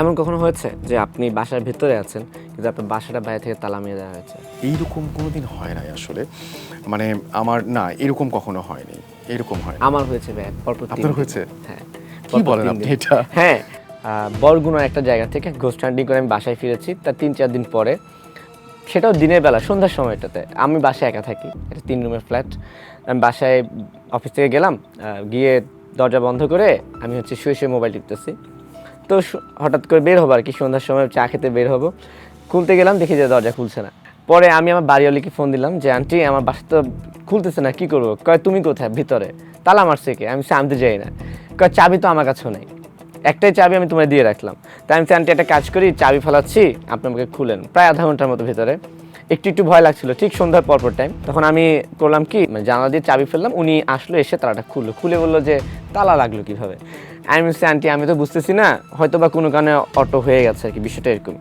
এমন কখনো হয়েছে যে আপনি বাসার ভেতরে আছেন কিন্তু আপনার বাসাটা বাইরে থেকে তালা মেরে দেওয়া হয়েছে? এইরকম কোনোদিন হয় নাই আসলে, মানে আমার না এরকম কখনো হয়নি, এরকম হয় না। আমার হয়েছে ভাই, পরপর 3 আপনার দিন। হয়েছে? হ্যাঁ। কি পরপর বলেন 3 আপনি দিন। এটা? হ্যাঁ, বরগুনার একটা জায়গা থেকে ঘোস্ট হান্টিং করে আমি বাসায় ফিরেছি। তার 3-4 দিন পরে, সেটাও দিনের বেলা সন্ধ্যার সময়টাতে, আমি বাসায় একা থাকি, এটা 3 রুমের ফ্ল্যাট। আমি বাসায় অফিস থেকে গেলাম, গিয়ে দরজা বন্ধ করে আমি হচ্ছে শুয়ে শুয়ে মোবাইল টিপতেছি। তো হঠাৎ করে বের হবো আর কি, সন্ধ্যার সময় চা খেতে বের হবো, খুলতে গেলাম, দেখি যে দরজা খুলছে না। পরে আমি আমার বাড়িওয়ালিকে ফোন দিলাম যে আন্টি আমার বাসা তো খুলতেছে না, কি করবো? কয় তুমি কোথায়? ভিতরে। তালা মারছে কে? আমি আনতে যাই না। কয় চাবি তো আমার কাছেও নেই, একটাই চাবি আমি তোমায় দিয়ে রাখলাম। তাই আমি আন্টি একটা কাজ করি, চাবি ফেলাচ্ছি, আপনি আমাকে খুলেন। প্রায় আধা ঘন্টার মতো ভিতরে, একটু ভয় লাগছিল, ঠিক সন্ধ্যার পরপর টাইম। তখন আমি করলাম কি, মানে জানালা দিয়ে চাবি ফেললাম, উনি আসলো, এসে তালাটা খুললো, খুলে বললো যে তালা লাগলো কিভাবে? আমি বলছি আন্টি আমি তো বুঝতেছি না, হয়তো বা কোনো কারণে অটো হয়ে গেছে আর কি, বিষয়টা এরকম।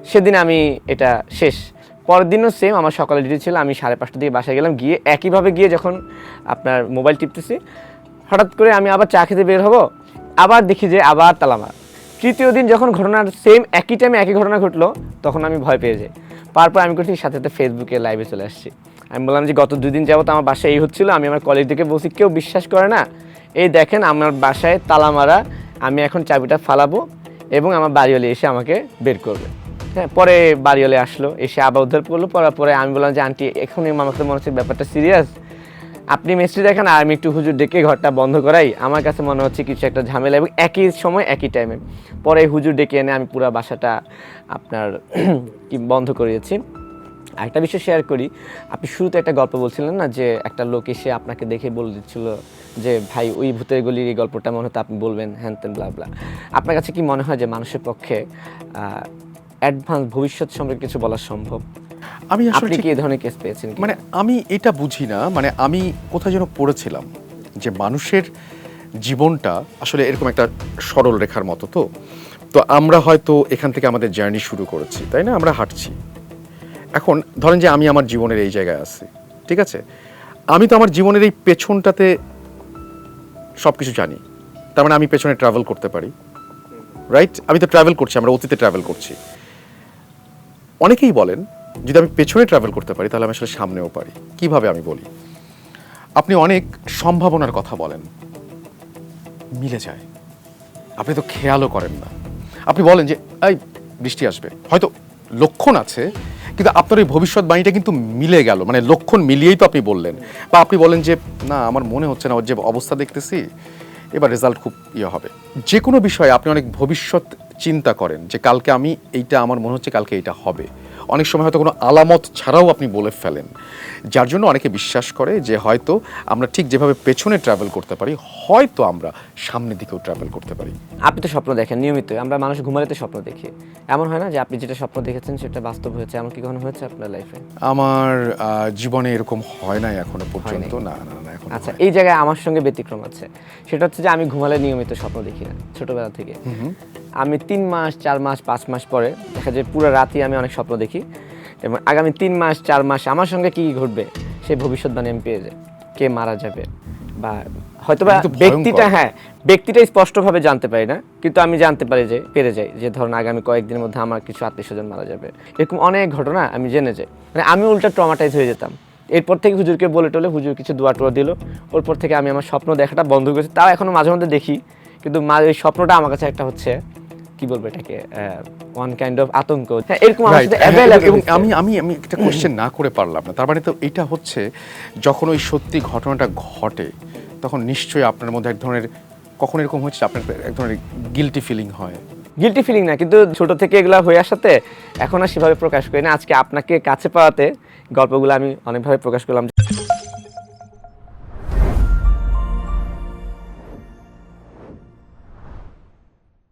সেদিন আমি এটা শেষ। পরের দিনও সেম, আমার সকালে ডিউটি ছিল, আমি 5:30টার দিকে বাসায় গেলাম, গিয়ে একইভাবে গিয়ে যখন আপনার মোবাইল টিপতেছি, হঠাৎ করে আমি আবার চা খেতে বের হব, আবার দেখি যে আবার তালা মারা। তৃতীয় দিন যখন ঘটনার সেম একই টাইমে একই ঘটনা ঘটলো, তখন আমি ভয় পেয়ে যাই। তারপর আমি করছি সাথে সাথে ফেসবুকে লাইভে চলে আসছি। আমি বললাম যে গত 2 দিন যাবত আমার বাসায় এই হচ্ছিল, আমি আমার কলিগদেরকে বলছি, কেউ বিশ্বাস করে না, এই দেখেন আমার বাসায় তালা মারা, আমি এখন চাবিটা ফালাবো এবং আমার বাড়িওয়ালি এসে আমাকে বের করবে। হ্যাঁ, পরে বাড়িওয়ালি আসলো, এসে আবার উদ্ধার করলো। পড়ার পরে আমি বললাম যে আন্টি এখন আমাকে মনে হচ্ছে ব্যাপারটা সিরিয়াস, আপনি মিস্ত্রি দেখেন আর আমি একটু হুজুর ডেকে ঘরটা বন্ধ করাই, আমার কাছে মনে হচ্ছে কিছু একটা ঝামেলা, এবং একই সময় একই টাইমে। পরে হুজুর ডেকে এনে আমি পুরো বাসাটা আপনার কি বন্ধ করিয়েছি। আরেকটা বিষয় শেয়ার করি, আপনি শুরুতে একটা গল্প বলছিলেন না, যে একটা লোক এসে আপনাকে দেখে বলে দিচ্ছিল যে ভাই ওই ভূতের গলির এই গল্পটা মনে হতো আপনি বলবেন, হ্যান তেন ব্লা ব্লা। আপনার কাছে কি মনে হয় যে মানুষের পক্ষে অ্যাডভান্স ভবিষ্যৎ সম্পর্কে কিছু বলা সম্ভব? আমি আসলে আপনি কি ঠিক এই ধরনের কেস পেয়েছেন? মানে আমি এটা বুঝি না, মানে আমি কোথায় যেন পড়েছিলাম যে মানুষের জীবনটা আসলে এরকম একটা সরল রেখার মতো। তো তো আমরা হয়তো এখান থেকে আমাদের জার্নি শুরু করেছি, তাই না? আমরা হাঁটছি। এখন ধরেন যে আমি আমার জীবনের এই জায়গায় আছি, ঠিক আছে? আমি তো আমার জীবনের এই পেছনটাতে সব কিছু জানি, তার মানে আমি পেছনে ট্রাভেল করতে পারি, রাইট? আমি তো ট্রাভেল করছি, আমরা অতীতে ট্রাভেল করছি। অনেকেই বলেন যদি আমি পেছনে ট্রাভেল করতে পারি তাহলে আমি আসলে সামনেও পারি। কিভাবে আমি বলি, আপনি অনেক সম্ভাবনার কথা বলেন, মিলে যায়, আপনি তো খেয়ালও করেন না। আপনি বলেন যে এই বৃষ্টি আসবে, হয়তো লক্ষণ আছে, কিন্তু আপনার ওই ভবিষ্যৎবাণীটা কিন্তু মিলে গেল, মানে লক্ষণ মিলিয়েই তো আপনি বললেন। বা আপনি বলেন যে না আমার মনে হচ্ছে না, ওর যে অবস্থা দেখতেছি এবার রেজাল্ট খুব হবে। যে কোনো বিষয়ে আপনি অনেক ভবিষ্যৎ চিন্তা করেন যে কালকে আমি এইটা, আমার মনে হচ্ছে কালকে এইটা হবে। অনেক সময় হয়তো কোনো আলামত ছাড়াও আপনি বলে ফেলেন, যার জন্য অনেকে বিশ্বাস করে যে হয়তো আমরা ঠিক যেভাবে পেছনে ট্রাভেল করতে পারি, হয়তো আমরা সামনের দিকেও ট্রাভেল করতে পারি। আপনি তো স্বপ্ন দেখেন নিয়মিত, আমরা মানুষ ঘুমালে তো স্বপ্ন দেখি। এমন হয় না যে আপনি যেটা স্বপ্ন দেখেছেন সেটা বাস্তব হয়েছে? এমন কি কখনো হয়েছে আপনার লাইফে? আমার জীবনে এরকম হয় নাই এখনো পর্যন্ত। না না না, এখন আচ্ছা, এই জায়গায় আমার সঙ্গে ব্যতিক্রম আছে। সেটা হচ্ছে যে আমি ঘুমালে নিয়মিত স্বপ্ন দেখি না ছোটবেলা থেকে। আমি 3 মাস 4 মাস 5 মাস পরে দেখা যায় পুরো রাতই আমি অনেক স্বপ্ন দেখি, এবং আগামী 3 মাস 4 মাস আমার সঙ্গে কি ঘটবে সেই ভবিষ্যৎবাণী আমি পেয়ে যাই। কে মারা যাবে বা হয়তোবা এটা তো ভয়ঙ্কর। ব্যক্তিটা, হ্যাঁ ব্যক্তিটা স্পষ্টভাবে জানতে পারি না, কিন্তু আমি জানতে পারি যে পেরে যাই যে ধরুন আগামী কয়েকদিনের মধ্যে আমার কিছু আত্মীয়স্বজন মারা যাবে। এরকম অনেক ঘটনা আমি জেনে যাই, মানে আমি উল্টা ট্রমাটাইজ হয়ে যেতাম। এরপর থেকে হুজুরকে বলে টলে, হুজুর কিছু দোয়া টোয়া দিল, ওরপর থেকে আমি আমার স্বপ্ন দেখাটা বন্ধ করেছি। তাও এখনো মাঝে মধ্যে দেখি, কিন্তু ওই স্বপ্নটা আমার কাছে একটা হচ্ছে কি বলবো এটাকে, ওয়ান কাইন্ড অফ আতঙ্ক। এরকম আমার সাথে এবং আমি আমি আমি একটা কোশ্চেন না করে পারলাম না। তার মানে তো এটা হচ্ছে যখন ওই সত্যি ঘটনাটা ঘটে তখন নিশ্চয়ই আপনার মধ্যে এক ধরনের, কখন এরকম হচ্ছে আপনার এক ধরনের গিল্টি ফিলিং হয়? গিল্টি ফিলিং না, কিন্তু ছোট থেকে এগুলো হয়ে আসাতে এখন আর সেভাবে প্রকাশ করি না। আজকে আপনাকে কাছে পাওয়াতে গল্পগুলো আমি অনেকভাবে প্রকাশ করলাম,